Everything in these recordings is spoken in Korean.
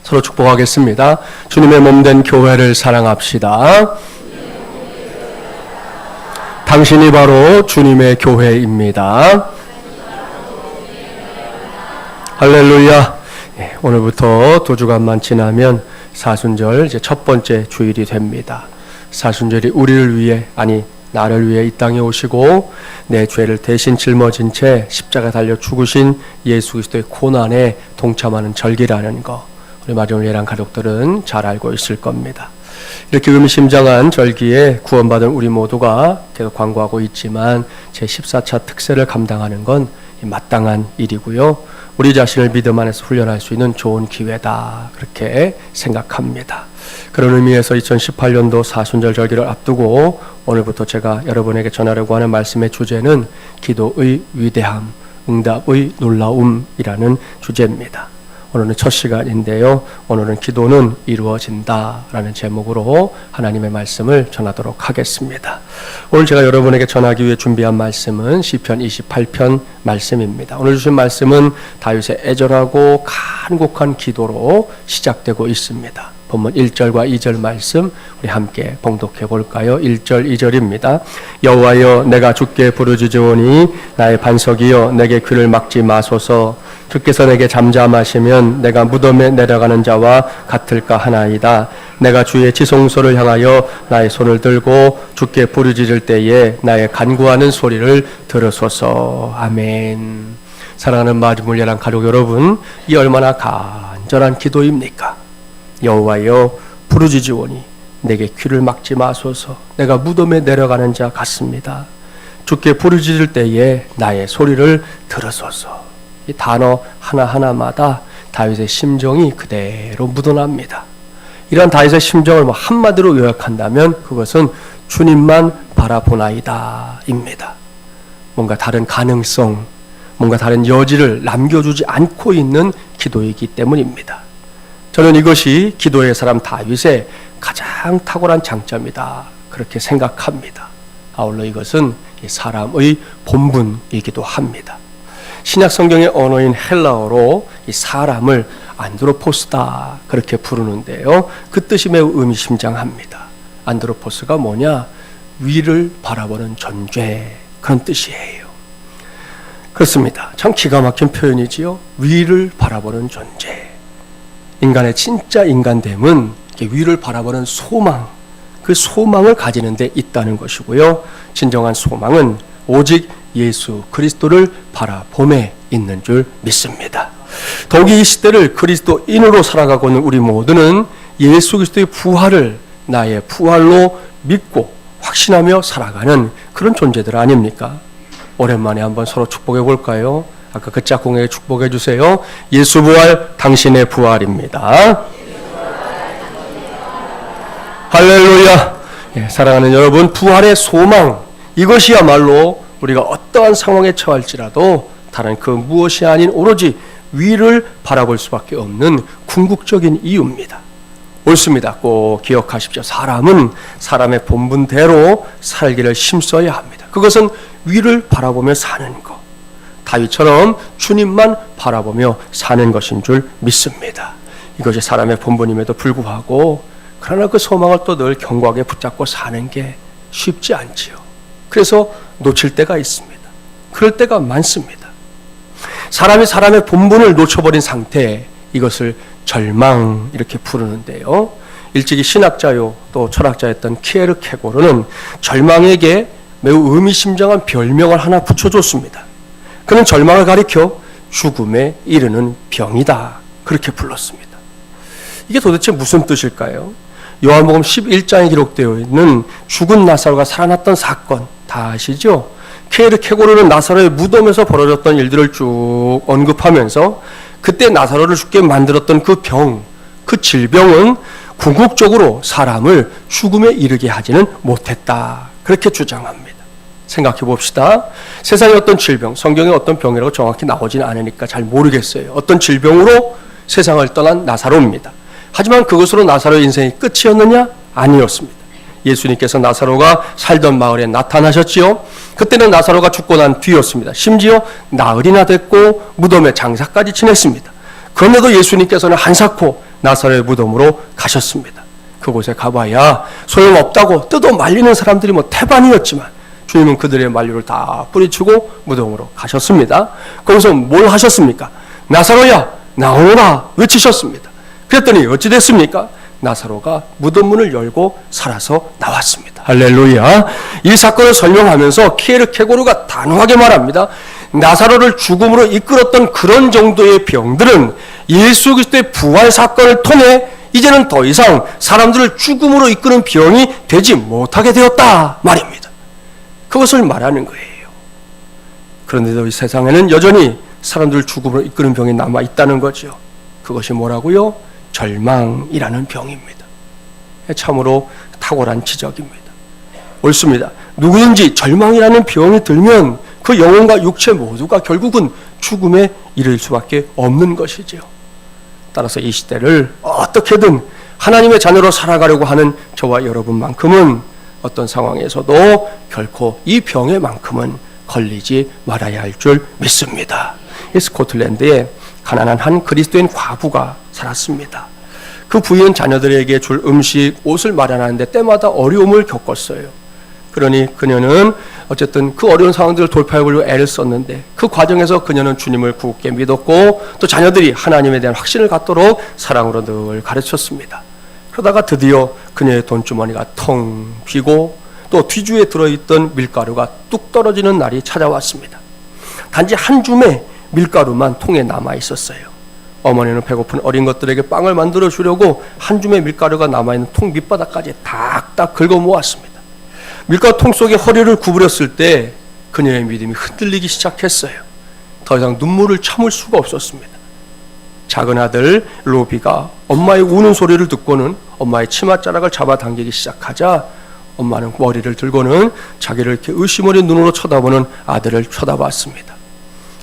서로 축복하겠습니다. 주님의 몸된 교회를 사랑합시다. 당신이 바로 주님의 교회입니다. 할렐루야. 오늘부터 2주간만 지나면 사순절 이제 첫 번째 주일이 됩니다. 사순절이 우리를 위해, 아니 나를 위해 이 땅에 오시고 내 죄를 대신 짊어진 채 십자가 달려 죽으신 예수 그리스도의 고난에 동참하는 절기라는 거, 우리 마리온 예랑 가족들은 잘 알고 있을 겁니다. 이렇게 의미심장한 절기에 구원받은 우리 모두가 계속 광고하고 있지만 제14차 특세를 감당하는 건 마땅한 일이고요. 우리 자신을 믿음 안에서 훈련할 수 있는 좋은 기회다, 그렇게 생각합니다. 그런 의미에서 2018년도 사순절 절기를 앞두고 오늘부터 제가 여러분에게 전하려고 하는 말씀의 주제는 기도의 위대함, 응답의 놀라움이라는 주제입니다. 오늘은 첫 시간인데요. 오늘은 기도는 이루어진다 라는 제목으로 하나님의 말씀을 전하도록 하겠습니다. 오늘 제가 여러분에게 전하기 위해 준비한 말씀은 시편 28편 말씀입니다. 오늘 주신 말씀은 다윗의 애절하고 간곡한 기도로 시작되고 있습니다. 본문 1절과 2절 말씀 우리 함께 봉독해 볼까요? 1절 2절입니다. 여호와여, 내가 주께 부르짖으오니 나의 반석이여, 내게 귀를 막지 마소서. 주께서 내게 잠잠하시면 내가 무덤에 내려가는 자와 같을까 하나이다. 내가 주의 지성소를 향하여 나의 손을 들고 주께 부르짖을 때에 나의 간구하는 소리를 들으소서. 아멘. 사랑하는 마리온 예랑 가족 여러분, 이 얼마나 간절한 기도입니까? 여호와여, 부르짖으오니 내게 귀를 막지 마소서. 내가 무덤에 내려가는 자 같습니다. 주께 부르짖을 때에 나의 소리를 들으소서. 이 단어 하나하나마다 다윗의 심정이 그대로 묻어납니다. 이런 다윗의 심정을 한마디로 요약한다면 그것은 주님만 바라보나이다 입니다. 뭔가 다른 가능성, 뭔가 다른 여지를 남겨주지 않고 있는 기도이기 때문입니다. 저는 이것이 기도의 사람 다윗의 가장 탁월한 장점이다, 그렇게 생각합니다. 아울러 이것은 사람의 본분이기도 합니다. 신약 성경의 언어인 헬라어로 이 사람을 안드로포스다, 그렇게 부르는데요. 그 뜻이 매우 의미심장합니다. 안드로포스가 뭐냐? 위를 바라보는 존재, 그런 뜻이에요. 그렇습니다. 참 기가 막힌 표현이지요. 위를 바라보는 존재. 인간의 진짜 인간됨은 위를 바라보는 소망, 그 소망을 가지는 데 있다는 것이고요. 진정한 소망은 오직 예수 그리스도를 바라봄에 있는 줄 믿습니다. 더욱이 이 시대를 그리스도인으로 살아가고 있는 우리 모두는 예수 그리스도의 부활을 나의 부활로 믿고 확신하며 살아가는 그런 존재들 아닙니까? 오랜만에 한번 서로 축복해 볼까요? 아까 그 짝꿍에게 축복해 주세요. 예수 부활, 당신의 부활입니다. 할렐루야. 사랑하는 여러분, 부활의 소망, 이것이야말로 우리가 어떠한 상황에 처할지라도 다른 그 무엇이 아닌 오로지 위를 바라볼 수밖에 없는 궁극적인 이유입니다. 옳습니다. 꼭 기억하십시오. 사람은 사람의 본분대로 살기를 힘써야 합니다. 그것은 위를 바라보며 사는 것, 다윗처럼 주님만 바라보며 사는 것인 줄 믿습니다. 이것이 사람의 본분임에도 불구하고, 그러나 그 소망을 또 늘 견고하게 붙잡고 사는 게 쉽지 않지요. 그래서 놓칠 때가 있습니다. 그럴 때가 많습니다. 사람이 사람의 본분을 놓쳐버린 상태, 이것을 절망, 이렇게 부르는데요. 일찍이 신학자요 또 철학자였던 키에르케고르는 절망에게 매우 의미심장한 별명을 하나 붙여줬습니다. 그는 절망을 가리켜 죽음에 이르는 병이다, 그렇게 불렀습니다. 이게 도대체 무슨 뜻일까요? 요한복음 11장에 기록되어 있는 죽은 나사로가 살아났던 사건 다 아시죠? 키에르케고르는 나사로의 무덤에서 벌어졌던 일들을 쭉 언급하면서 그때 나사로를 죽게 만들었던 그 병, 그 질병은 궁극적으로 사람을 죽음에 이르게 하지는 못했다, 그렇게 주장합니다. 생각해 봅시다. 세상의 어떤 질병, 성경의 어떤 병이라고 정확히 나오지는 않으니까 잘 모르겠어요. 어떤 질병으로 세상을 떠난 나사로입니다. 하지만 그것으로 나사로의 인생이 끝이었느냐? 아니었습니다. 예수님께서 나사로가 살던 마을에 나타나셨지요. 그때는 나사로가 죽고 난 뒤였습니다. 심지어 나흘이나 됐고 무덤에 장사까지 지냈습니다. 그런데도 예수님께서는 한사코 나사로의 무덤으로 가셨습니다. 그곳에 가봐야 소용없다고 뜯어 말리는 사람들이 태반이었지만 주님은 그들의 만류를 다 뿌리치고 무덤으로 가셨습니다. 거기서 뭘 하셨습니까? 나사로야 나오너라 외치셨습니다. 그랬더니 어찌 됐습니까? 나사로가 무덤 문을 열고 살아서 나왔습니다. 할렐루야. 이 사건을 설명하면서 키에르케고르가 단호하게 말합니다. 나사로를 죽음으로 이끌었던 그런 정도의 병들은 예수 그리스도의 부활 사건을 통해 이제는 더 이상 사람들을 죽음으로 이끄는 병이 되지 못하게 되었다 말입니다. 그것을 말하는 거예요. 그런데도 이 세상에는 여전히 사람들을 죽음으로 이끄는 병이 남아있다는 거죠. 그것이 뭐라고요? 절망이라는 병입니다. 참으로 탁월한 지적입니다. 옳습니다. 누구든지 절망이라는 병이 들면 그 영혼과 육체 모두가 결국은 죽음에 이를 수밖에 없는 것이지요. 따라서 이 시대를 어떻게든 하나님의 자녀로 살아가려고 하는 저와 여러분만큼은 어떤 상황에서도 결코 이 병에만큼은 걸리지 말아야 할 줄 믿습니다. 이 스코틀랜드에 가난한 한 그리스도인 과부가 살았습니다. 그 부인 자녀들에게 줄 음식, 옷을 마련하는데 때마다 어려움을 겪었어요. 그러니 그녀는 어쨌든 그 어려운 상황들을 돌파해보려고 애를 썼는데 그 과정에서 그녀는 주님을 굳게 믿었고 또 자녀들이 하나님에 대한 확신을 갖도록 사랑으로 늘 가르쳤습니다. 그러다가 드디어 그녀의 돈주머니가 텅 비고 또 뒤주에 들어있던 밀가루가 뚝 떨어지는 날이 찾아왔습니다. 단지 한 줌의 밀가루만 통에 남아 있었어요. 어머니는 배고픈 어린 것들에게 빵을 만들어 주려고 한 줌의 밀가루가 남아있는 통 밑바닥까지 닥닥 긁어 모았습니다. 밀가루 통 속에 허리를 구부렸을 때 그녀의 믿음이 흔들리기 시작했어요. 더 이상 눈물을 참을 수가 없었습니다. 작은 아들 로비가 엄마의 우는 소리를 듣고는 엄마의 치맛자락을 잡아당기기 시작하자 엄마는 머리를 들고는 자기를 이렇게 의심 어린 눈으로 쳐다보는 아들을 쳐다봤습니다.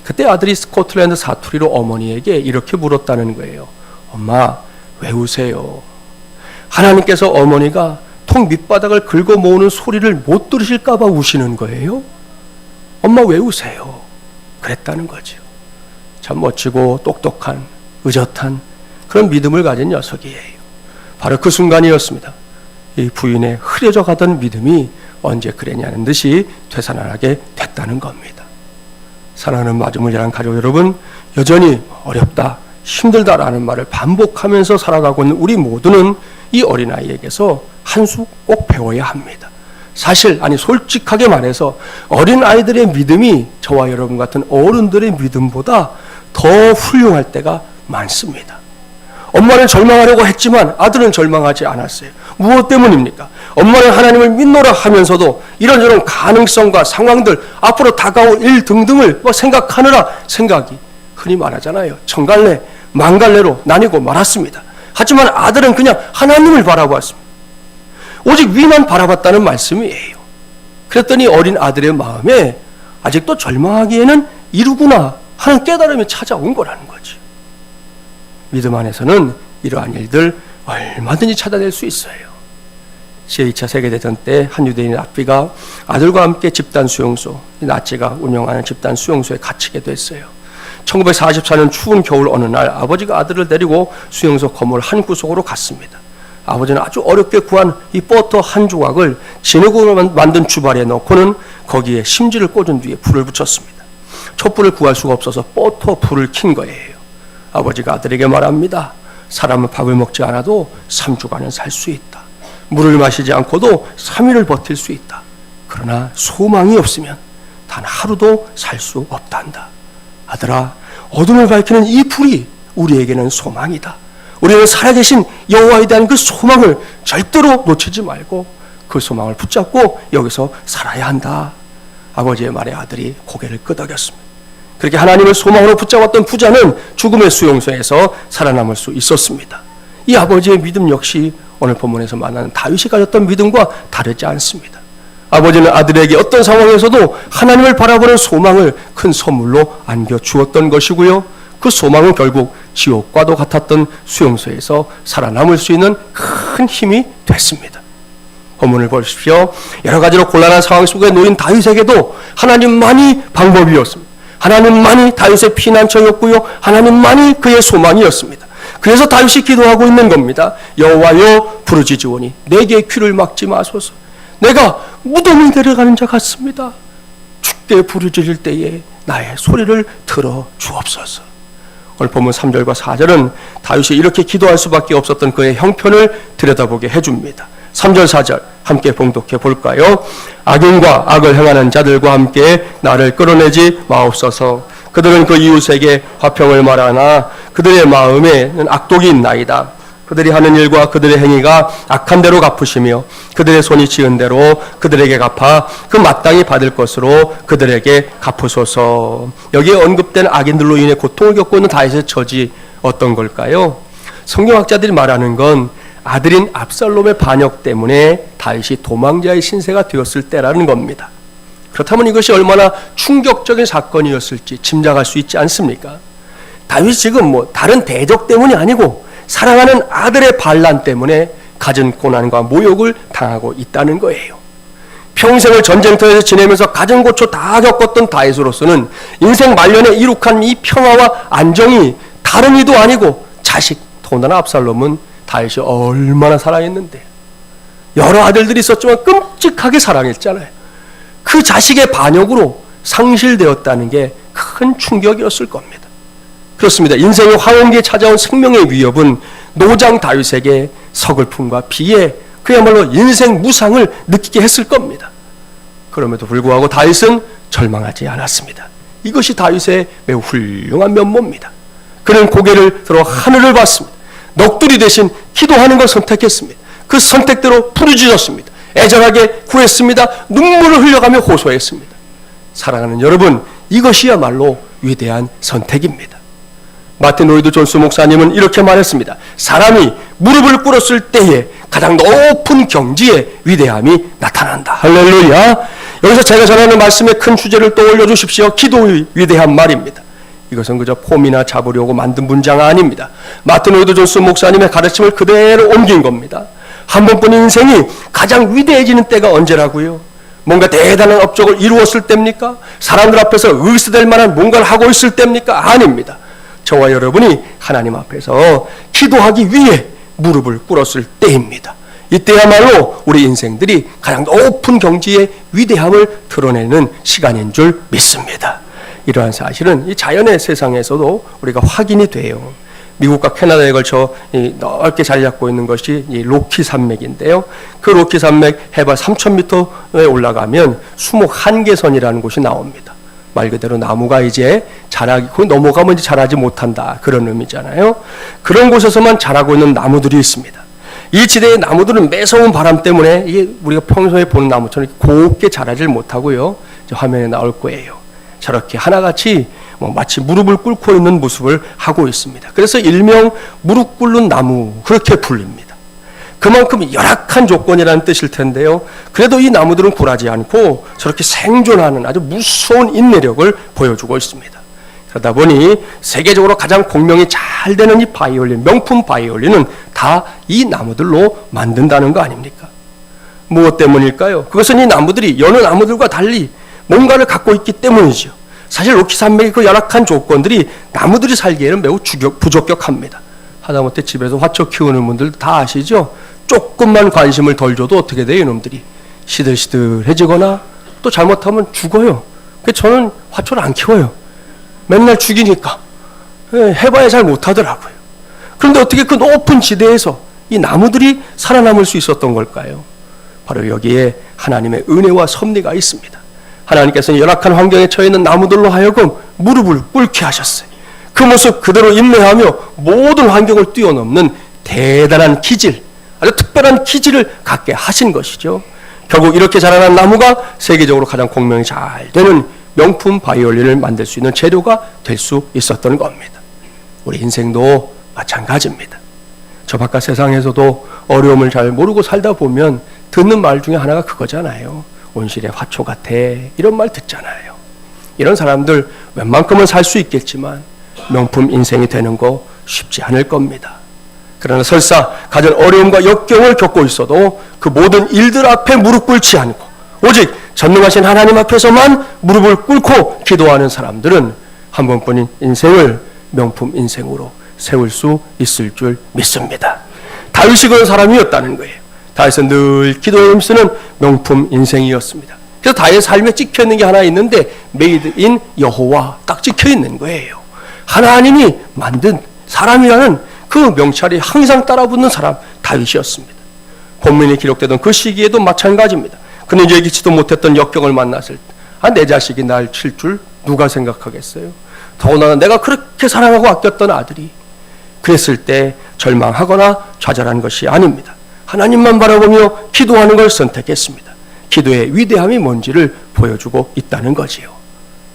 그때 아들이 스코틀랜드 사투리로 어머니에게 이렇게 물었다는 거예요. 엄마, 왜 우세요? 하나님께서 어머니가 통 밑바닥을 긁어 모으는 소리를 못 들으실까 봐 우시는 거예요? 엄마 왜 우세요? 그랬다는 거죠. 참 멋지고 똑똑한, 의젓한 그런 믿음을 가진 녀석이에요. 바로 그 순간이었습니다. 이 부인의 흐려져 가던 믿음이 언제 그랬냐는 듯이 되살아나게 됐다는 겁니다. 사랑하는 마음을 자란 가족 여러분, 여전히 어렵다, 힘들다라는 말을 반복하면서 살아가고 있는 우리 모두는 이 어린아이에게서 한 수 꼭 배워야 합니다. 사실, 솔직하게 말해서 어린아이들의 믿음이 저와 여러분 같은 어른들의 믿음보다 더 훌륭할 때가 많습니다. 엄마는 절망하려고 했지만 아들은 절망하지 않았어요. 무엇 때문입니까? 엄마는 하나님을 믿노라 하면서도 이런저런 가능성과 상황들, 앞으로 다가올 일 등등을 생각하느라 생각이 흔히 말하잖아요. 천갈래, 만갈래로 나뉘고 말았습니다. 하지만 아들은 그냥 하나님을 바라보았습니다. 오직 위만 바라봤다는 말씀이에요. 그랬더니 어린 아들의 마음에 아직도 절망하기에는 이르구나 하는 깨달음이 찾아온 거라는 거죠. 믿음 안에서는 이러한 일들 얼마든지 찾아낼 수 있어요. 제2차 세계대전 때 한 유대인 랍비가 아들과 함께 집단 수용소, 나치가 운영하는 집단 수용소에 갇히게 됐어요. 1944년 추운 겨울 어느 날 아버지가 아들을 데리고 수용소 건물 한 구석으로 갔습니다. 아버지는 아주 어렵게 구한 이 버터 한 조각을 진흙으로 만든 주발에 넣고는 거기에 심지를 꽂은 뒤에 불을 붙였습니다. 촛불을 구할 수가 없어서 버터 불을 킨 거예요. 아버지가 아들에게 말합니다. 사람은 밥을 먹지 않아도 3주간은 살 수 있다. 물을 마시지 않고도 3일을 버틸 수 있다. 그러나 소망이 없으면 단 하루도 살 수 없단다. 아들아, 어둠을 밝히는 이 불이 우리에게는 소망이다. 우리는 살아계신 여호와에 대한 그 소망을 절대로 놓치지 말고 그 소망을 붙잡고 여기서 살아야 한다. 아버지의 말에 아들이 고개를 끄덕였습니다. 그렇게 하나님을 소망으로 붙잡았던 부자는 죽음의 수용소에서 살아남을 수 있었습니다. 이 아버지의 믿음 역시 오늘 본문에서 만나는 다윗이 가졌던 믿음과 다르지 않습니다. 아버지는 아들에게 어떤 상황에서도 하나님을 바라보는 소망을 큰 선물로 안겨주었던 것이고요. 그 소망은 결국 지옥과도 같았던 수용소에서 살아남을 수 있는 큰 힘이 됐습니다. 본문을 보십시오. 여러 가지로 곤란한 상황 속에 놓인 다윗에게도 하나님만이 방법이었습니다. 하나님만이 다윗의 피난처였고요. 하나님만이 그의 소망이었습니다. 그래서 다윗이 기도하고 있는 겁니다. 여호와여 부르짖으오니 내게 귀를 막지 마소서. 내가 무덤을 내려가는 자 같습니다. 주께 부르짖을 때에 나의 소리를 들어 주옵소서. 오늘 본문 3절과 4절은 다윗이 이렇게 기도할 수밖에 없었던 그의 형편을 들여다보게 해줍니다. 3절 4절 함께 봉독해 볼까요? 악인과 악을 행하는 자들과 함께 나를 끌어내지 마옵소서. 그들은 그 이웃에게 화평을 말하나 그들의 마음에는 악독이 있나이다. 그들이 하는 일과 그들의 행위가 악한 대로 갚으시며 그들의 손이 지은 대로 그들에게 갚아 그 마땅히 받을 것으로 그들에게 갚으소서. 여기에 언급된 악인들로 인해 고통을 겪고 있는 다윗의 처지 어떤 걸까요? 성경학자들이 말하는 건 아들인 압살롬의 반역 때문에 다윗이 도망자의 신세가 되었을 때라는 겁니다. 그렇다면 이것이 얼마나 충격적인 사건이었을지 짐작할 수 있지 않습니까? 다윗이 지금 다른 대적 때문이 아니고 사랑하는 아들의 반란 때문에 갖은 고난과 모욕을 당하고 있다는 거예요. 평생을 전쟁터에서 지내면서 갖은 고초 다 겪었던 다윗으로서는 인생 말년에 이룩한 이 평화와 안정이 다른 이도 아니고 자식 더군다나 압살롬은 다윗이 얼마나 사랑했는데, 여러 아들들이 있었지만 끔찍하게 사랑했잖아요. 그 자식의 반역으로 상실되었다는 게 큰 충격이었을 겁니다. 그렇습니다. 인생의 황혼기에 찾아온 생명의 위협은 노장 다윗에게 서글픔과 비애, 그야말로 인생 무상을 느끼게 했을 겁니다. 그럼에도 불구하고 다윗은 절망하지 않았습니다. 이것이 다윗의 매우 훌륭한 면모입니다. 그는 고개를 들어 하늘을 봤습니다. 넋두리 대신 기도하는 걸 선택했습니다. 그 선택대로 부르짖었습니다. 애절하게 구했습니다. 눈물을 흘려가며 호소했습니다. 사랑하는 여러분, 이것이야말로 위대한 선택입니다. 마틴 로이드 존스 목사님은 이렇게 말했습니다. 사람이 무릎을 꿇었을 때에 가장 높은 경지에 위대함이 나타난다. 할렐루야. 여기서 제가 전하는 말씀의 큰 주제를 떠올려 주십시오. 기도의 위대한 말입니다. 이것은 그저 폼이나 잡으려고 만든 문장 아닙니다. 마틴 로이드 존스 목사님의 가르침을 그대로 옮긴 겁니다. 한 번뿐인 인생이 가장 위대해지는 때가 언제라고요? 뭔가 대단한 업적을 이루었을 때입니까? 사람들 앞에서 의시될 만한 뭔가를 하고 있을 때입니까? 아닙니다. 저와 여러분이 하나님 앞에서 기도하기 위해 무릎을 꿇었을 때입니다. 이때야말로 우리 인생들이 가장 높은 경지의 위대함을 드러내는 시간인 줄 믿습니다. 이러한 사실은 이 자연의 세상에서도 우리가 확인이 돼요. 미국과 캐나다에 걸쳐 넓게 자리 잡고 있는 것이 이 로키 산맥인데요. 그 로키 산맥 해발 3,000m에 올라가면 수목 한계선이라는 곳이 나옵니다. 말 그대로 나무가 이제 그 넘어가면 이제 자라지 못한다, 그런 의미잖아요. 그런 곳에서만 자라고 있는 나무들이 있습니다. 이 지대의 나무들은 매서운 바람 때문에 이게 우리가 평소에 보는 나무처럼 곱게 자라질 못하고요. 이제 화면에 나올 거예요. 저렇게 하나같이 마치 무릎을 꿇고 있는 모습을 하고 있습니다. 그래서 일명 무릎 꿇는 나무, 그렇게 불립니다. 그만큼 열악한 조건이라는 뜻일 텐데요. 그래도 이 나무들은 굴하지 않고 저렇게 생존하는 아주 무서운 인내력을 보여주고 있습니다. 그러다 보니 세계적으로 가장 공명이 잘 되는 이 바이올린, 명품 바이올린은 다 이 나무들로 만든다는 거 아닙니까? 무엇 때문일까요? 그것은 이 나무들이 여느 나무들과 달리 뭔가를 갖고 있기 때문이죠. 사실 로키 산맥의 그 열악한 조건들이 나무들이 살기에는 매우 부적격합니다. 하다못해 집에서 화초 키우는 분들도 다 아시죠? 조금만 관심을 덜 줘도 어떻게 돼요, 이놈들이? 시들시들해지거나 또 잘못하면 죽어요. 그래서 저는 화초를 안 키워요. 맨날 죽이니까. 해봐야 잘 못하더라고요. 그런데 어떻게 그 높은 지대에서 이 나무들이 살아남을 수 있었던 걸까요? 바로 여기에 하나님의 은혜와 섭리가 있습니다. 하나님께서는 열악한 환경에 처해 있는 나무들로 하여금 무릎을 꿇게 하셨어요. 그 모습 그대로 인내하며 모든 환경을 뛰어넘는 대단한 기질, 아주 특별한 기질을 갖게 하신 것이죠. 결국 이렇게 자라난 나무가 세계적으로 가장 공명이 잘 되는 명품 바이올린을 만들 수 있는 재료가 될 수 있었던 겁니다. 우리 인생도 마찬가지입니다. 저 바깥 세상에서도 어려움을 잘 모르고 살다 보면 듣는 말 중에 하나가 그거잖아요. 온실의 화초 같아, 이런 말 듣잖아요. 이런 사람들 웬만큼은 살 수 있겠지만 명품 인생이 되는 거 쉽지 않을 겁니다. 그러나 설사 가진 어려움과 역경을 겪고 있어도 그 모든 일들 앞에 무릎 꿇지 않고 오직 전능하신 하나님 앞에서만 무릎을 꿇고 기도하는 사람들은 한 번뿐인 인생을 명품 인생으로 세울 수 있을 줄 믿습니다. 다윗이 그런 사람이었다는 거예요. 다윗은 늘 기도에 힘쓰는 명품 인생이었습니다. 그래서 다윗의 삶에 찍혀있는 게 하나 있는데 메이드 인 여호와 딱 찍혀있는 거예요. 하나님이 만든 사람이라는 그 명찰이 항상 따라붙는 사람 다윗이었습니다. 본문이 기록되던 그 시기에도 마찬가지입니다. 그는 예기치도 못했던 역경을 만났을 때 내 자식이 날 칠 줄 누가 생각하겠어요? 더구나 내가 그렇게 사랑하고 아꼈던 아들이 그랬을 때 절망하거나 좌절한 것이 아닙니다. 하나님만 바라보며 기도하는 걸 선택했습니다. 기도의 위대함이 뭔지를 보여주고 있다는 거지요.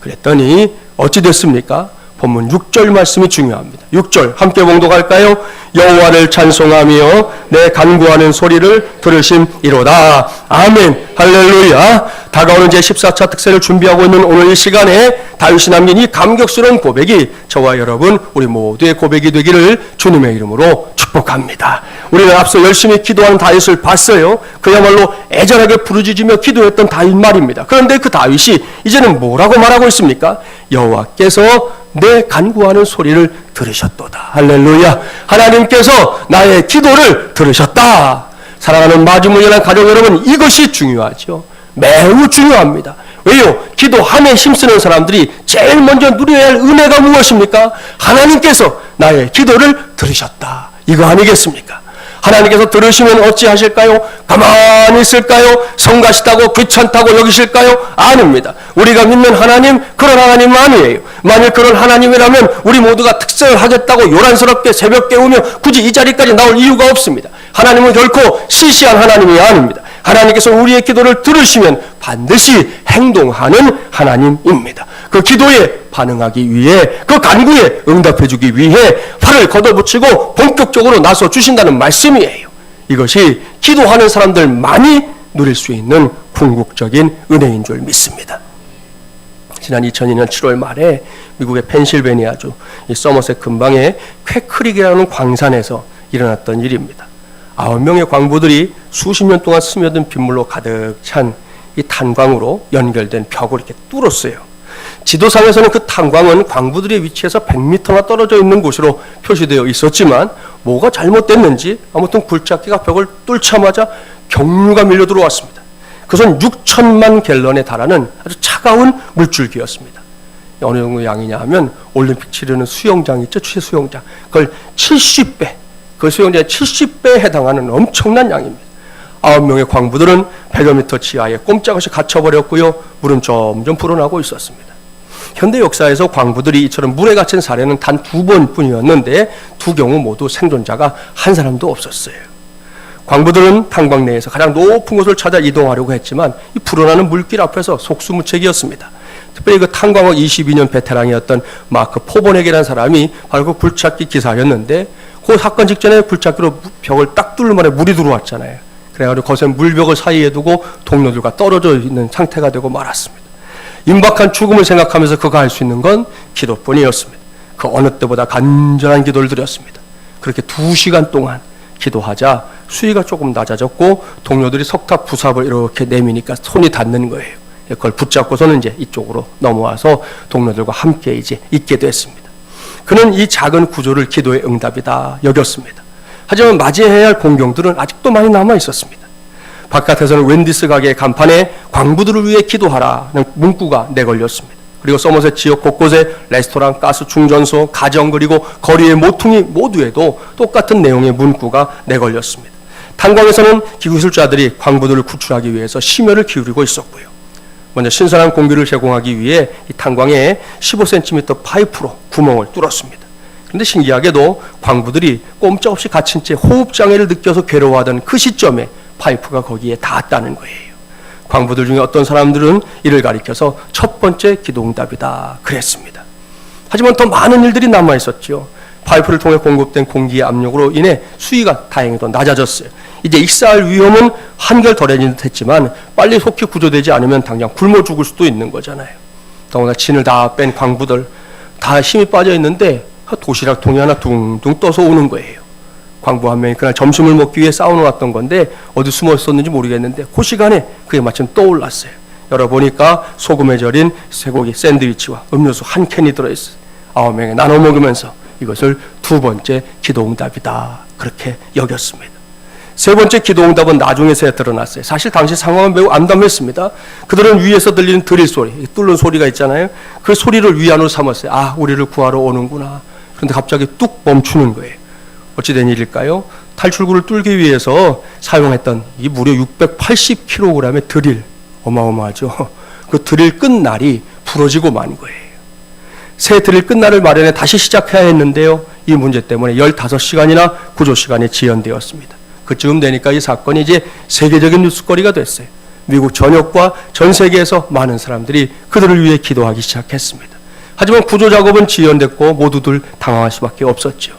그랬더니 어찌 됐습니까? 본문 6절 말씀이 중요합니다. 6절 함께 봉독할까요? 여호와를 찬송하며 내 간구하는 소리를 들으심이로다. 아멘. 할렐루야. 다가오는 제14차 특세를 준비하고 있는 오늘 이 시간에 다윗이 남긴 이 감격스러운 고백이 저와 여러분 우리 모두의 고백이 되기를 주님의 이름으로 축복합니다. 우리는 앞서 열심히 기도하는 다윗을 봤어요. 그야말로 애절하게 부르짖으며 기도했던 다윗 말입니다. 그런데 그 다윗이 이제는 뭐라고 말하고 있습니까? 여호와께서 내 간구하는 소리를 들으셨도다. 할렐루야. 하나님께서 나의 기도를 들으셨다. 사랑하는 마주문이라는 가족 여러분, 이것이 중요하죠. 매우 중요합니다. 왜요? 기도함에 힘쓰는 사람들이 제일 먼저 누려야 할 은혜가 무엇입니까? 하나님께서 나의 기도를 들으셨다. 이거 아니겠습니까? 하나님께서 들으시면 어찌하실까요? 가만히 있을까요? 성가시다고 귀찮다고 여기실까요? 아닙니다. 우리가 믿는 하나님, 그런 하나님 아니에요. 만일 그런 하나님이라면 우리 모두가 특세를 하겠다고 요란스럽게 새벽 깨우며 굳이 이 자리까지 나올 이유가 없습니다. 하나님은 결코 시시한 하나님이 아닙니다. 하나님께서 우리의 기도를 들으시면 반드시 행동하는 하나님입니다. 그 기도에 반응하기 위해, 그 간구에 응답해 주기 위해 팔을 걷어붙이고 본격적으로 나서 주신다는 말씀이에요. 이것이 기도하는 사람들만이 누릴 수 있는 궁극적인 은혜인 줄 믿습니다. 지난 2002년 7월 말에 미국의 펜실베니아주 이 서머셋 근방의 퀘크릭이라는 광산에서 일어났던 일입니다. 9명의 광부들이 수십 년 동안 스며든 빗물로 가득 찬 이 탄광으로 연결된 벽을 이렇게 뚫었어요. 지도상에서는 그 탄광은 광부들의 위치에서 100m나 떨어져 있는 곳으로 표시되어 있었지만 뭐가 잘못됐는지 아무튼 굴착기가 벽을 뚫자마자 경류가 밀려 들어왔습니다. 그것은 6천만 갤런에 달하는 아주 차가운 물줄기였습니다. 어느 정도 양이냐 하면 올림픽 치르는 수영장 있죠? 최 수영장. 그걸 70배, 그 수영장의 70배에 해당하는 엄청난 양입니다. 9명의 광부들은 100여 미터 지하에 꼼짝없이 갇혀버렸고요. 물은 점점 불어나고 있었습니다. 현대 역사에서 광부들이 이처럼 물에 갇힌 사례는 단 2번뿐이었는데 두 경우 모두 생존자가 한 사람도 없었어요. 광부들은 탄광 내에서 가장 높은 곳을 찾아 이동하려고 했지만 이 불어나는 물길 앞에서 속수무책이었습니다. 특별히 그 탄광업 22년 베테랑이었던 마크 포보넥이라는 사람이 바로 그 굴착기 기사였는데 그 사건 직전에 굴착기로 벽을 딱 뚫는 만에 물이 들어왔잖아요. 그래가지고 거센 물벽을 사이에 두고 동료들과 떨어져 있는 상태가 되고 말았습니다. 임박한 죽음을 생각하면서 그가 할 수 있는 건 기도뿐이었습니다. 그 어느 때보다 간절한 기도를 드렸습니다. 그렇게 2시간 동안 기도하자 수위가 조금 낮아졌고 동료들이 석탑 부삽을 이렇게 내미니까 손이 닿는 거예요. 그걸 붙잡고서는 이제 이쪽으로 넘어와서 동료들과 함께 이제 있게 됐습니다. 그는 이 작은 구조를 기도의 응답이다 여겼습니다. 하지만 맞이해야 할 공경들은 아직도 많이 남아 있었습니다. 바깥에서는 웬디스 가게의 간판에 광부들을 위해 기도하라는 문구가 내걸렸습니다. 그리고 서머셋 지역 곳곳에 레스토랑, 가스 충전소, 가정 그리고 거리의 모퉁이 모두에도 똑같은 내용의 문구가 내걸렸습니다. 탄광에서는 기술자들이 광부들을 구출하기 위해서 심혈을 기울이고 있었고요. 먼저 신선한 공기를 제공하기 위해 이 탄광에 15cm 파이프로 구멍을 뚫었습니다. 그런데 신기하게도 광부들이 꼼짝없이 갇힌 채 호흡장애를 느껴서 괴로워하던 그 시점에 파이프가 거기에 닿았다는 거예요. 광부들 중에 어떤 사람들은 이를 가리켜서 첫 번째 기도응답이다 그랬습니다. 하지만 더 많은 일들이 남아있었죠. 파이프를 통해 공급된 공기의 압력으로 인해 수위가 다행히도 낮아졌어요. 이제 익사할 위험은 한결 덜해진 듯 했지만 빨리 속히 구조되지 않으면 당장 굶어 죽을 수도 있는 거잖아요. 더구나 진을 다 뺀 광부들 다 힘이 빠져 있는데 도시락 통이 하나 둥둥 떠서 오는 거예요. 광부 한 명이 그날 점심을 먹기 위해 싸워놓았던 건데 어디 숨어 있었는지 모르겠는데 그 시간에 그게 마침 떠올랐어요. 열어보니까 소금에 절인 쇠고기 샌드위치와 음료수 한 캔이 들어있어요. 9명이 나눠 먹으면서 이것을 두 번째 기도응답이다 그렇게 여겼습니다. 세 번째 기도응답은 나중에서야 드러났어요. 사실 당시 상황은 매우 암담했습니다. 그들은 위에서 들리는 드릴 소리, 뚫는 소리가 있잖아요. 그 소리를 위안으로 삼았어요. 아, 우리를 구하러 오는구나. 그런데 갑자기 뚝 멈추는 거예요. 어찌된 일일까요? 탈출구를 뚫기 위해서 사용했던 이 무려 680kg의 드릴, 어마어마하죠. 그 드릴 끝날이 부러지고 만 거예요. 새 드릴 끝날을 마련해 다시 시작해야 했는데요. 이 문제 때문에 15시간이나 구조 시간이 지연되었습니다. 그쯤 되니까 이 사건이 이제 세계적인 뉴스거리가 됐어요. 미국 전역과 전 세계에서 많은 사람들이 그들을 위해 기도하기 시작했습니다. 하지만 구조 작업은 지연됐고 모두들 당황할 수밖에 없었죠.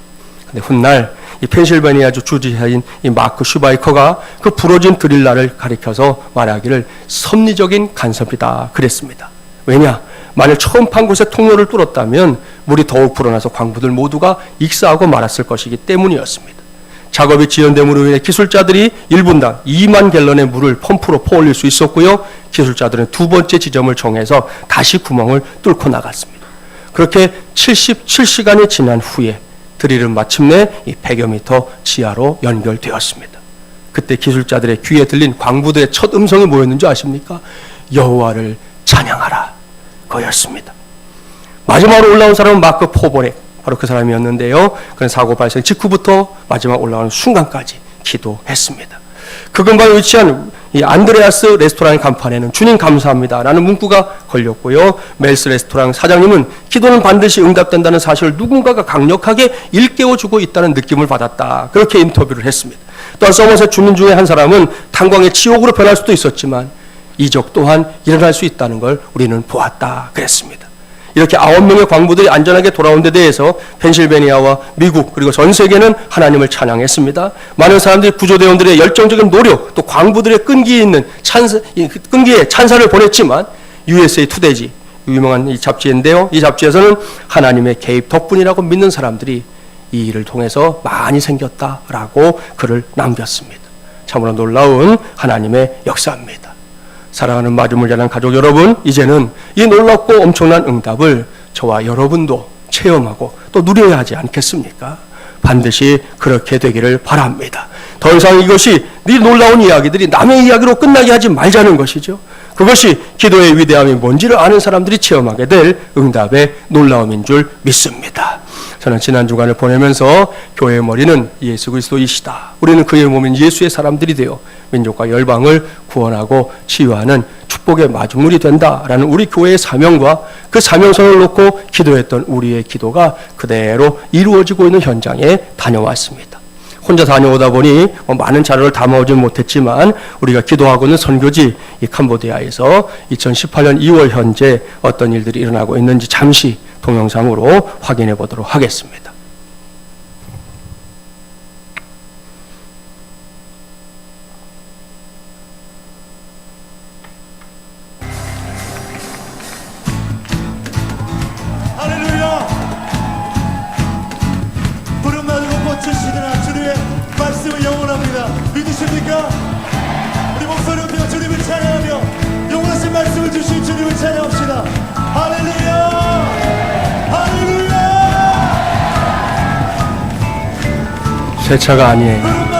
근데 훗날 이 펜실베니아주 주지사인 이 마크 슈바이커가 그 부러진 드릴날을 가리켜서 말하기를 섭리적인 간섭이다 그랬습니다. 왜냐? 만일 처음 판 곳에 통로를 뚫었다면 물이 더욱 불어나서 광부들 모두가 익사하고 말았을 것이기 때문이었습니다. 작업이 지연됨으로 인해 기술자들이 1분당 2만 갤런의 물을 펌프로 퍼올릴 수 있었고요. 기술자들은 두 번째 지점을 정해서 다시 구멍을 뚫고 나갔습니다. 그렇게 77시간이 지난 후에 드릴은 마침내 100여 미터 지하로 연결되었습니다. 그때 기술자들의 귀에 들린 광부들의 첫 음성이 뭐였는지 아십니까? 여호와를 찬양하라 거였습니다. 마지막으로 올라온 사람은 마크 포보렉, 바로 그 사람이었는데요. 그는 사고 발생 직후부터 마지막 올라가는 순간까지 기도했습니다. 그 근방에 위치한 이 안드레아스 레스토랑 간판에는 주님 감사합니다 라는 문구가 걸렸고요. 멜스 레스토랑 사장님은 기도는 반드시 응답된다는 사실을 누군가가 강력하게 일깨워주고 있다는 느낌을 받았다 그렇게 인터뷰를 했습니다. 또한 서머셋 주민 중에 한 사람은 탄광의 지옥으로 변할 수도 있었지만 이적 또한 일어날 수 있다는 걸 우리는 보았다 그랬습니다. 이렇게 9명의 광부들이 안전하게 돌아온 데 대해서 펜실베니아와 미국 그리고 전 세계는 하나님을 찬양했습니다. 많은 사람들이 구조대원들의 열정적인 노력 또 광부들의 끈기에 찬사를 보냈지만 USA 투데이 유명한 이 잡지인데요. 이 잡지에서는 하나님의 개입 덕분이라고 믿는 사람들이 이 일을 통해서 많이 생겼다라고 글을 남겼습니다. 참으로 놀라운 하나님의 역사입니다. 사랑하는 마중물 자랑 가족 여러분, 이제는 이 놀랍고 엄청난 응답을 저와 여러분도 체험하고 또 누려야 하지 않겠습니까? 반드시 그렇게 되기를 바랍니다. 더 이상 이것이 네 놀라운 이야기들이 남의 이야기로 끝나게 하지 말자는 것이죠. 그것이 기도의 위대함이 뭔지를 아는 사람들이 체험하게 될 응답의 놀라움인 줄 믿습니다. 저는 지난 주간을 보내면서 교회의 머리는 예수 그리스도이시다. 우리는 그의 몸인 예수의 사람들이 되어 민족과 열방을 구원하고 치유하는 축복의 마중물이 된다라는 우리 교회의 사명과 그 사명선을 놓고 기도했던 우리의 기도가 그대로 이루어지고 있는 현장에 다녀왔습니다. 혼자 다녀오다 보니 많은 자료를 담아오진 못했지만 우리가 기도하고 있는 선교지 이 캄보디아에서 2018년 2월 현재 어떤 일들이 일어나고 있는지 잠시 동영상으로 확인해 보도록 하겠습니다. 할렐루야! 푸른 나무로 꽃을 시드나 주님의 말씀은 영원합니다. 믿으십니까? 우리 목소리로 되어 주님을 찬양하며 영원하신 말씀을 주신 주님을 찬양합시다. 할렐루야! 할렐루야! 세차가 아니에요.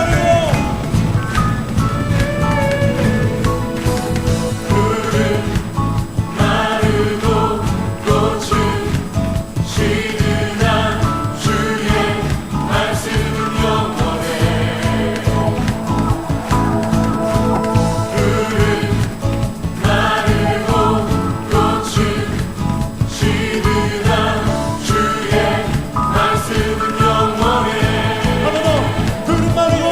푸른 말을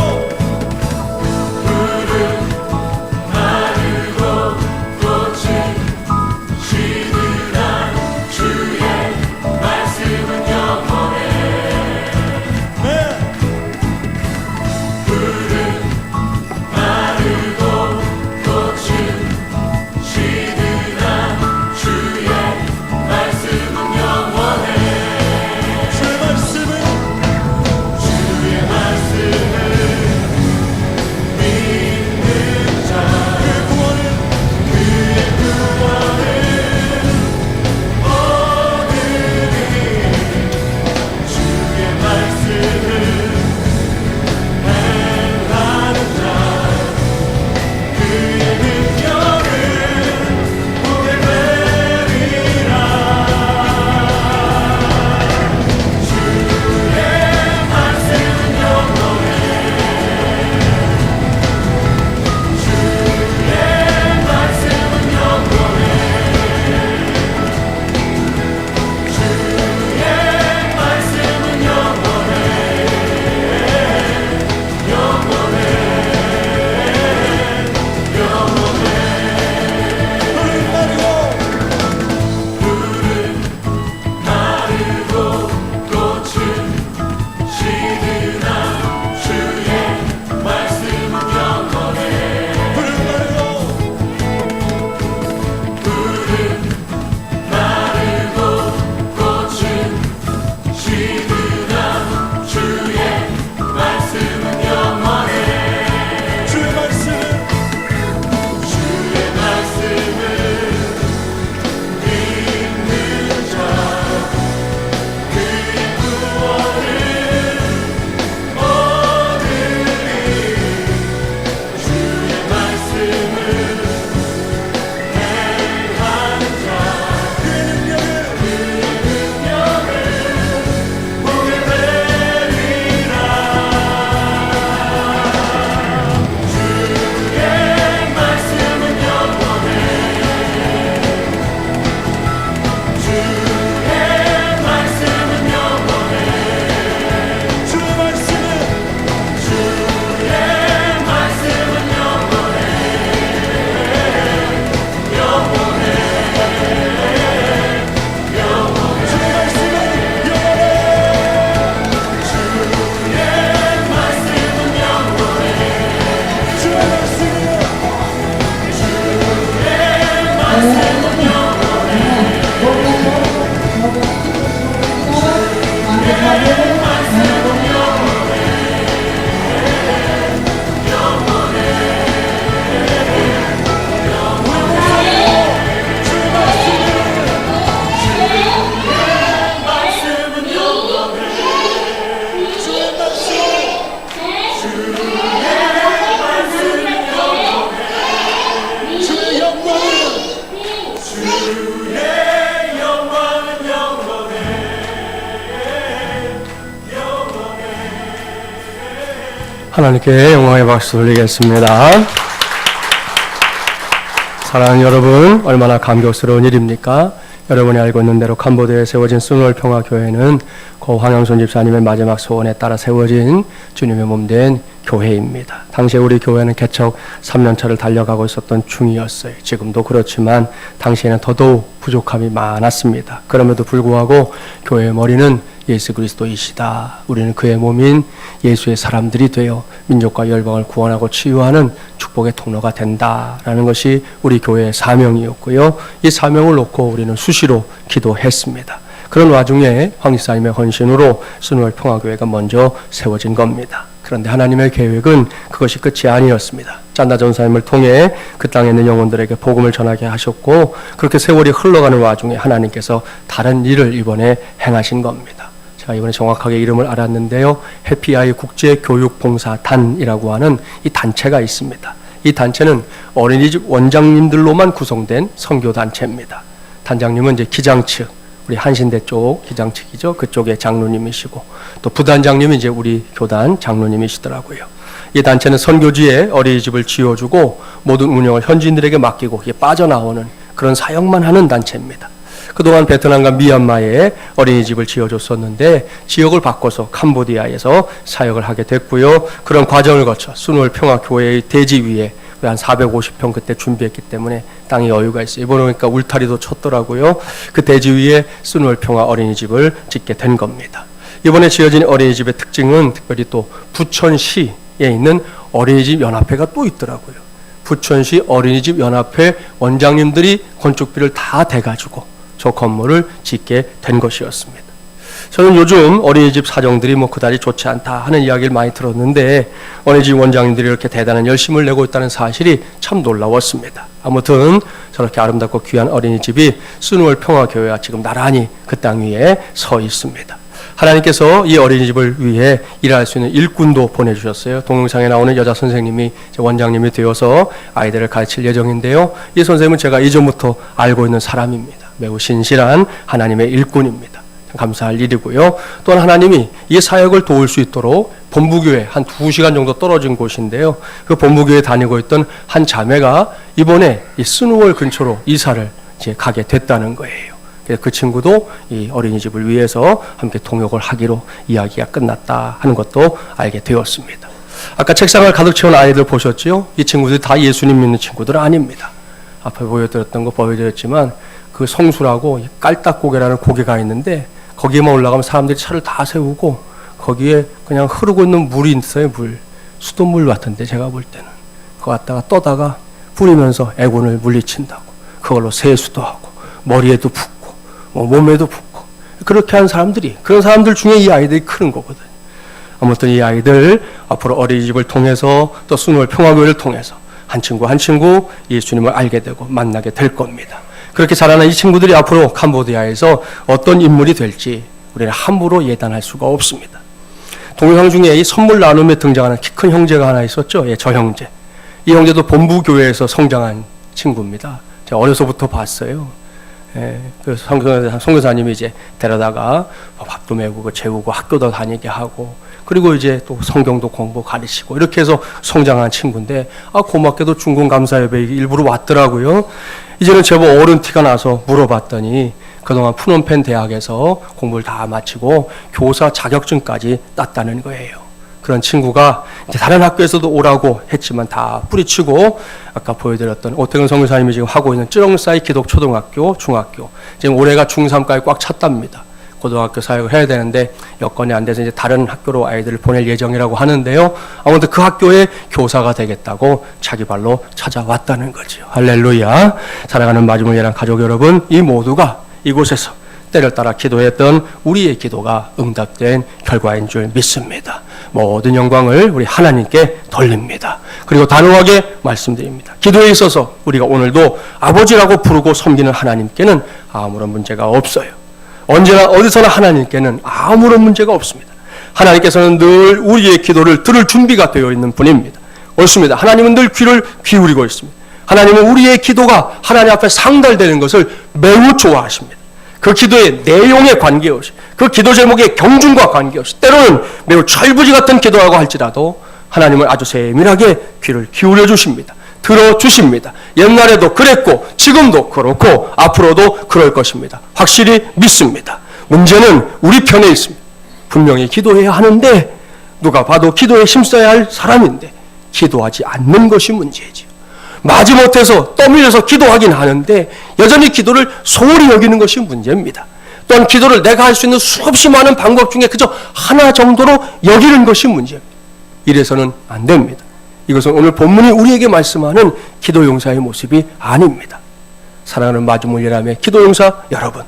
하나님께 영광의 박수 돌리겠습니다. 사랑하는 여러분, 얼마나 감격스러운 일입니까? 여러분이 알고 있는 대로 캄보디아에 세워진 순월평화교회는 고 황영순 집사님의 마지막 소원에 따라 세워진 주님의 몸된 교회입니다. 당시에 우리 교회는 개척 3년차를 달려가고 있었던 중이었어요. 지금도 그렇지만 당시에는 더더욱 부족함이 많았습니다. 그럼에도 불구하고 교회의 머리는 예수 그리스도이시다. 우리는 그의 몸인 예수의 사람들이 되어 민족과 열방을 구원하고 치유하는 축복의 통로가 된다라는 것이 우리 교회의 사명이었고요. 이 사명을 놓고 우리는 수시로 기도했습니다. 그런 와중에 황 집사님의 헌신으로 순월평화교회가 먼저 세워진 겁니다. 그런데 하나님의 계획은 그것이 끝이 아니었습니다. 짠다 전사님을 통해 그 땅에 있는 영혼들에게 복음을 전하게 하셨고, 그렇게 세월이 흘러가는 와중에 하나님께서 다른 일을 이번에 행하신 겁니다. 제가 이번에 정확하게 이름을 알았는데요. 해피아이 국제교육봉사단이라고 하는 이 단체가 있습니다. 이 단체는 어린이집 원장님들로만 구성된 선교단체입니다. 단장님은 이제 기장 측, 우리 한신대 쪽 기장 측이죠. 그쪽의 장로님이시고, 또 부단장님이 이제 우리 교단 장로님이시더라고요. 이 단체는 선교지에 어린이집을 지어주고 모든 운영을 현지인들에게 맡기고 그게 빠져나오는 그런 사역만 하는 단체입니다. 그동안 베트남과 미얀마에 어린이집을 지어줬었는데 지역을 바꿔서 캄보디아에서 사역을 하게 됐고요. 그런 과정을 거쳐 순월평화교회의 대지 위에 한 450평 그때 준비했기 때문에 땅이 여유가 있어요. 이번에 오니까 울타리도 쳤더라고요. 그 대지 위에 순월평화 어린이집을 짓게 된 겁니다. 이번에 지어진 어린이집의 특징은 특별히 또 부천시에 있는 어린이집 연합회가 또 있더라고요. 부천시 어린이집 연합회 원장님들이 건축비를 다 대가지고 저 건물을 짓게 된 것이었습니다. 저는 요즘 어린이집 사정들이 그다지 좋지 않다 하는 이야기를 많이 들었는데 어린이집 원장님들이 이렇게 대단한 열심을 내고 있다는 사실이 참 놀라웠습니다. 아무튼 저렇게 아름답고 귀한 어린이집이 순월평화교회와 지금 나란히 그 땅 위에 서 있습니다. 하나님께서 이 어린이집을 위해 일할 수 있는 일꾼도 보내주셨어요. 동영상에 나오는 여자 선생님이 원장님이 되어서 아이들을 가르칠 예정인데요. 이 선생님은 제가 이전부터 알고 있는 사람입니다. 매우 신실한 하나님의 일꾼입니다. 감사할 일이고요. 또한 하나님이 이 사역을 도울 수 있도록 본부교회 한 2시간 정도 떨어진 곳인데요. 그 본부교회에 다니고 있던 한 자매가 이번에 이 스누월 근처로 이사를 이제 가게 됐다는 거예요. 그래서 그 친구도 이 어린이집을 위해서 함께 통역을 하기로 이야기가 끝났다 하는 것도 알게 되었습니다. 아까 책상을 가득 채운 아이들 보셨죠? 이 친구들이 다 예수님 믿는 친구들 아닙니다. 앞에 보여드렸지만 그 성수라고 깔딱고개라는 고개가 있는데 거기에만 올라가면 사람들이 차를 다 세우고 거기에 그냥 흐르고 있는 물이 있어요. 수돗물 같은데 제가 볼 때는 그거 갖다가 떠다가 뿌리면서 애군을 물리친다고. 그걸로 세수도 하고 머리에도 붓고 몸에도 붓고 그렇게 한 사람들이, 그런 사람들 중에 이 아이들이 크는 거거든요. 아무튼 이 아이들 앞으로 어린이집을 통해서 또 순월평화교회를 통해서 한 친구 한 친구 예수님을 알게 되고 만나게 될 겁니다. 그렇게 자라난 이 친구들이 앞으로 캄보디아에서 어떤 인물이 될지 우리는 함부로 예단할 수가 없습니다. 동영상 중에 이 선물 나눔에 등장하는 키 큰 형제가 하나 있었죠. 예, 저 형제. 이 형제도 본부교회에서 성장한 친구입니다. 제가 어려서부터 봤어요. 예, 그 선교사님이 이제 데려다가 밥도 먹이고 재우고 학교도 다니게 하고 그리고 이제 또 성경도 공부 가르치고 이렇게 해서 성장한 친구인데 고맙게도 중공감사예배 일부러 왔더라고요. 이제는 제법 어른 티가 나서 물어봤더니 그동안 푸놈펜 대학에서 공부를 다 마치고 교사 자격증까지 땄다는 거예요. 그런 친구가 이제 다른 학교에서도 오라고 했지만 다 뿌리치고 아까 보여드렸던 오태근 선교사님이 지금 하고 있는 쯔렁사이 기독초등학교, 중학교 지금 올해가 중3까지 꽉 찼답니다. 고등학교 사역을 해야 되는데 여건이 안 돼서 이제 다른 학교로 아이들을 보낼 예정이라고 하는데요. 아무튼 그 학교에 교사가 되겠다고 자기 발로 찾아왔다는 거죠. 할렐루야. 사랑하는 마지막 예랑 가족 여러분, 이 모두가 이곳에서 때를 따라 기도했던 우리의 기도가 응답된 결과인 줄 믿습니다. 모든 영광을 우리 하나님께 돌립니다. 그리고 단호하게 말씀드립니다. 기도에 있어서 우리가 오늘도 아버지라고 부르고 섬기는 하나님께는 아무런 문제가 없어요. 언제나 어디서나 하나님께는 아무런 문제가 없습니다. 하나님께서는 늘 우리의 기도를 들을 준비가 되어 있는 분입니다. 옳습니다. 하나님은 늘 귀를 기울이고 있습니다. 하나님은 우리의 기도가 하나님 앞에 상달되는 것을 매우 좋아하십니다. 그 기도의 내용에 관계없이, 그 기도 제목의 경중과 관계없이, 때로는 매우 철부지 같은 기도라고 할지라도 하나님은 아주 세밀하게 귀를 기울여 주십니다. 들어주십니다. 옛날에도 그랬고 지금도 그렇고 앞으로도 그럴 것입니다. 확실히 믿습니다. 문제는 우리 편에 있습니다. 분명히 기도해야 하는데 누가 봐도 기도에 힘써야 할 사람인데 기도하지 않는 것이 문제지요. 마지못해서 떠밀려서 기도하긴 하는데 여전히 기도를 소홀히 여기는 것이 문제입니다. 또한 기도를 내가 할 수 있는 수없이 많은 방법 중에 그저 하나 정도로 여기는 것이 문제입니다. 이래서는 안 됩니다. 이것은 오늘 본문이 우리에게 말씀하는 기도 용사의 모습이 아닙니다. 사랑하는 마주물리람의 기도 용사 여러분,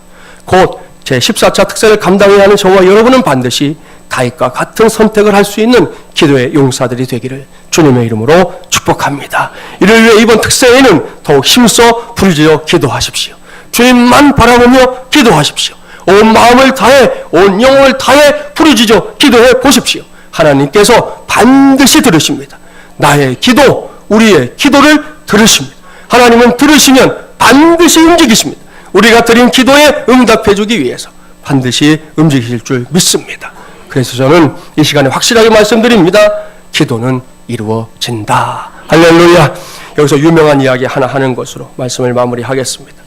곧 제14차 특세를 감당해야 하는 저와 여러분은 반드시 다윗과 같은 선택을 할 수 있는 기도의 용사들이 되기를 주님의 이름으로 축복합니다. 이를 위해 이번 특세에는 더욱 힘써 부르짖어 기도하십시오. 주님만 바라보며 기도하십시오. 온 마음을 다해 온 영혼을 다해 부르짖어 기도해 보십시오. 하나님께서 반드시 들으십니다. 나의 기도, 우리의 기도를 들으십니다. 하나님은 들으시면 반드시 움직이십니다. 우리가 드린 기도에 응답해 주기 위해서 반드시 움직이실 줄 믿습니다. 그래서 저는 이 시간에 확실하게 말씀드립니다. 기도는 이루어진다. 할렐루야. 여기서 유명한 이야기 하나 하는 것으로 말씀을 마무리하겠습니다.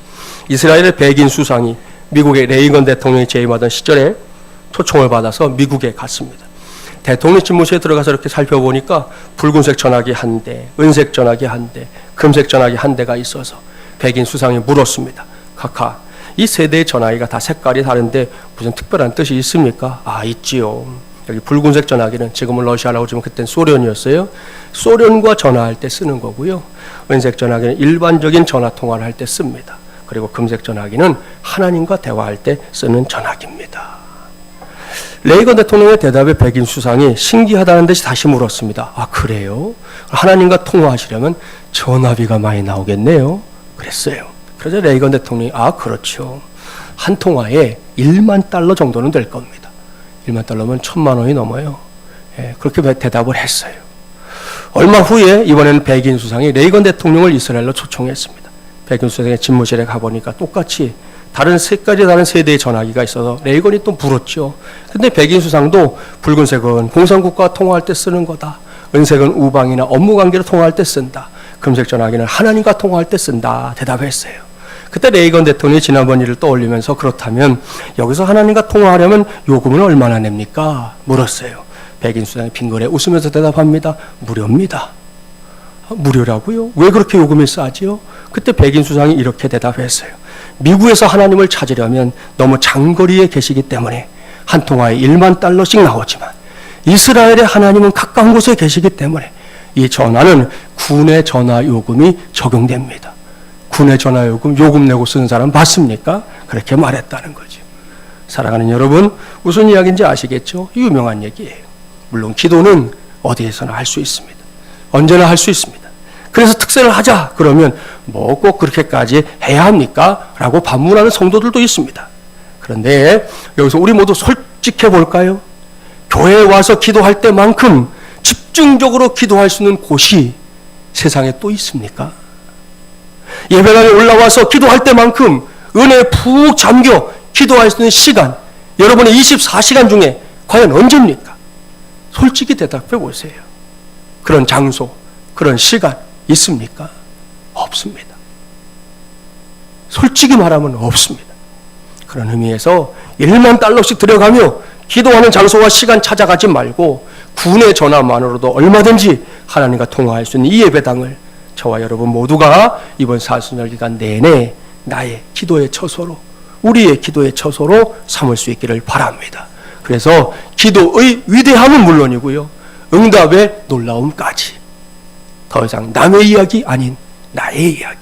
이스라엘의 백인 수상이 미국의 레이건 대통령이 재임하던 시절에 초청을 받아서 미국에 갔습니다. 대통령 집무실에 들어가서 이렇게 살펴보니까 붉은색 전화기 한 대, 은색 전화기 한 대, 금색 전화기 한 대가 있어서 백인 수상이 물었습니다. 카카, 이 세 대의 전화기가 다 색깔이 다른데 무슨 특별한 뜻이 있습니까? 아, 있지요. 여기 붉은색 전화기는 지금은 러시아라고 지금 그땐 소련이었어요. 소련과 전화할 때 쓰는 거고요. 은색 전화기는 일반적인 전화 통화를 할 때 씁니다. 그리고 금색 전화기는 하나님과 대화할 때 쓰는 전화기입니다. 레이건 대통령의 대답에 백인 수상이 신기하다는 듯이 다시 물었습니다. 아, 그래요? 하나님과 통화하시려면 전화비가 많이 나오겠네요. 그랬어요. 그래서 레이건 대통령이 아, 그렇죠. 한 통화에 1만 달러 정도는 될 겁니다. 1만 달러면 1,000만 원이 넘어요. 예, 그렇게 대답을 했어요. 얼마 후에 이번에는 백인 수상이 레이건 대통령을 이스라엘로 초청했습니다. 백인 수상의 집무실에 가보니까 똑같이 다른 색깔이 다른 세대의 전화기가 있어서 레이건이 또 물었죠. 근데 백인 수상도 붉은색은 공산국가와 통화할 때 쓰는 거다. 은색은 우방이나 업무 관계로 통화할 때 쓴다. 금색 전화기는 하나님과 통화할 때 쓴다. 대답했어요. 그때 레이건 대통령이 지난번 일을 떠올리면서 그렇다면 여기서 하나님과 통화하려면 요금은 얼마나 냅니까? 물었어요. 백인 수상이 빙그레 웃으면서 대답합니다. 무료입니다. 무료라고요? 왜 그렇게 요금이 싸지요? 그때 백인 수상이 이렇게 대답했어요. 미국에서 하나님을 찾으려면 너무 장거리에 계시기 때문에 한 통화에 1만 달러씩 나오지만 이스라엘의 하나님은 가까운 곳에 계시기 때문에 이 전화는 군의 전화 요금이 적용됩니다. 군의 전화 요금 내고 쓰는 사람 봤습니까? 그렇게 말했다는 거죠. 사랑하는 여러분, 무슨 이야기인지 아시겠죠? 유명한 얘기예요. 물론 기도는 어디에서나 할 수 있습니다. 언제나 할 수 있습니다. 그래서 특세를 하자 그러면 뭐 꼭 그렇게까지 해야 합니까? 라고 반문하는 성도들도 있습니다. 그런데 여기서 우리 모두 솔직해 볼까요? 교회에 와서 기도할 때만큼 집중적으로 기도할 수 있는 곳이 세상에 또 있습니까? 예배당에 올라와서 기도할 때만큼 은혜에 푹 잠겨 기도할 수 있는 시간, 여러분의 24시간 중에 과연 언제입니까? 솔직히 대답해 보세요. 그런 장소, 그런 시간 있습니까? 없습니다. 솔직히 말하면 없습니다. 그런 의미에서 1만 달러씩 들여가며 기도하는 장소와 시간 찾아가지 말고 군의 전화만으로도 얼마든지 하나님과 통화할 수 있는 이 예배당을 저와 여러분 모두가 이번 사순절 기간 내내 나의 기도의 처소로, 우리의 기도의 처소로 삼을 수 있기를 바랍니다. 그래서 기도의 위대함은 물론이고요, 응답의 놀라움까지 더 이상 남의 이야기 아닌 나의 이야기,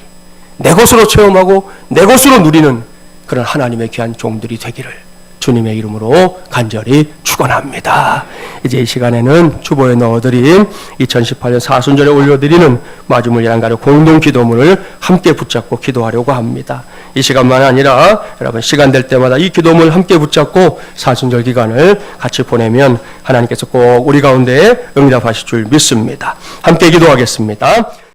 내 것으로 체험하고 내 것으로 누리는 그런 하나님의 귀한 종들이 되기를 주님의 이름으로 간절히 축원합니다. 이제 이 시간에는 주보에 넣어드린 2018년 사순절에 올려드리는 마주물 예랑가족 공동 기도문을 함께 붙잡고 기도하려고 합니다. 이 시간만 아니라 여러분 시간 될 때마다 이 기도문을 함께 붙잡고 사순절 기간을 같이 보내면 하나님께서 꼭 우리 가운데 응답하실 줄 믿습니다. 함께 기도하겠습니다.